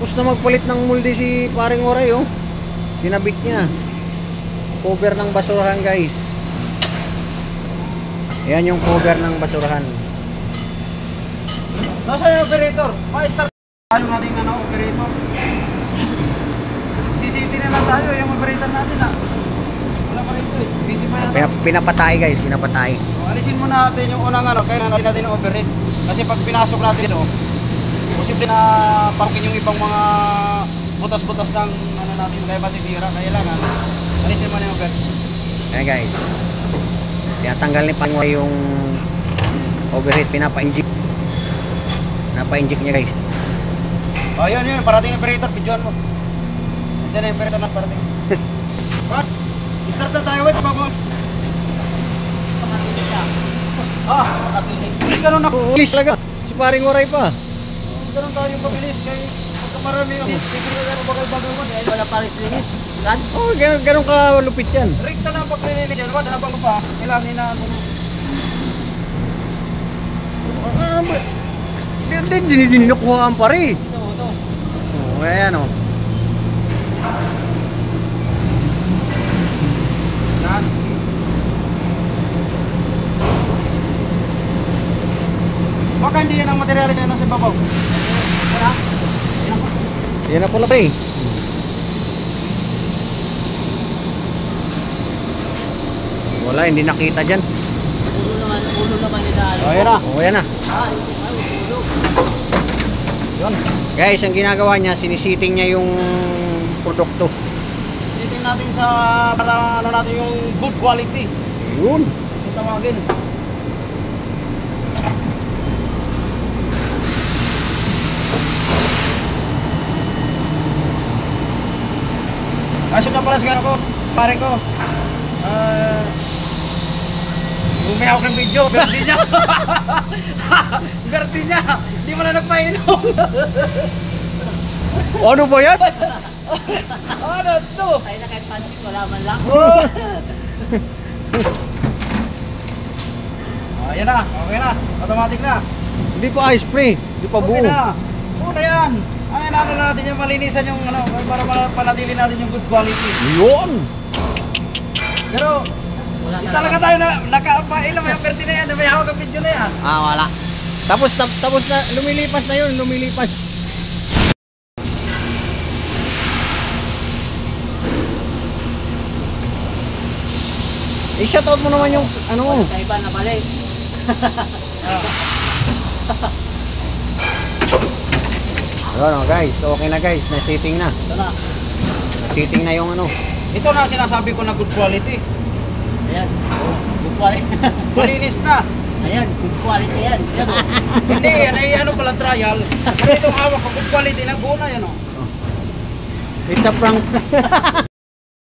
Tapos na magpalit ng muldi si paring Oray, oh. Kinabit niya. Cover ng basurahan, guys. Ayan yung cover ng basurahan. Nasaan yung operator? Ma-start tayo natin operator. CCTV na lang tayo, yung operator natin wala pa rito eh. Busy pa yan. Pinapatay, guys, pinapatay. Alisin muna natin yung unang kaya natin yung overhead. Kasi pag pinasok natin ito, posible na parukin yung ibang mga butas-butas ng natin, kaya matitira. Kailangan alisin muna yung overhead. Ayan, guys. Tinatanggal ni Pangwa yung overhead, pinapa-inject. Pinapa-inject niya, guys. Oh, yun, parating yung operator, videoan mo. Diyan na yung operator na parating. Start na tayo, wait, bago. Hindi ganun ako. Bilis talaga. Si paring Oray pa. Ganun tayo pabilis. Kaya pagkamarami yung hindi ka bagal-bagal mo. Dahil wala paris linis. Oh, ganun ka lupit yan. Rekta na paglilinis yan. Wala habang pa. Kailangan na Hindi dinukuhaan pa rin. Ito. Oh, ayan, oh. Yan. Baka hindi yan ang materialis na nasa babaw. Wala? Yan na pala pa eh. Wala, hindi nakita dyan. Ulo naman nila. Oh, yan na. Oh, yan na. Ulo. Yun. Guys, ang ginagawa niya, sinisiting niya yung produkto. Titingnan natin sa para natin yung good quality. Yun. Yung tawagin. Asya na pala sigara ko, pare ko. Bumiyaw ng video, berti niya. Berti niya. Hindi mo na nagpainom. Ano ba yan? Ano to? Ay na kahit pansit, wala man lang. Ayan na, okay na. Automatic na. Hindi pa ice spray. Hindi pa buo. Okay na. Oo na yan. Ayan, ano na natin yung malinisan yung para panatili natin yung good quality. Yun. Pero, talaga tayo na nakapainom yung berti na yan. May hawak ang video na yan. Ah, wala. Tapos na, lumilipas na yun, lumilipas. I-shoutout mo naman yung ano mo. Sa iba na balik. Ayun, guys, okay na guys, na-setting na. Ito na. Na-setting na yung ano. Ito na sinasabi ko na good quality. Ayan. Good quality. Malinis na. Ayan, good quality yan. Ayan, oh. Hindi, yan ay ano pala trial. Pero itong hawak ko, good quality na buo na yan. It's a prank.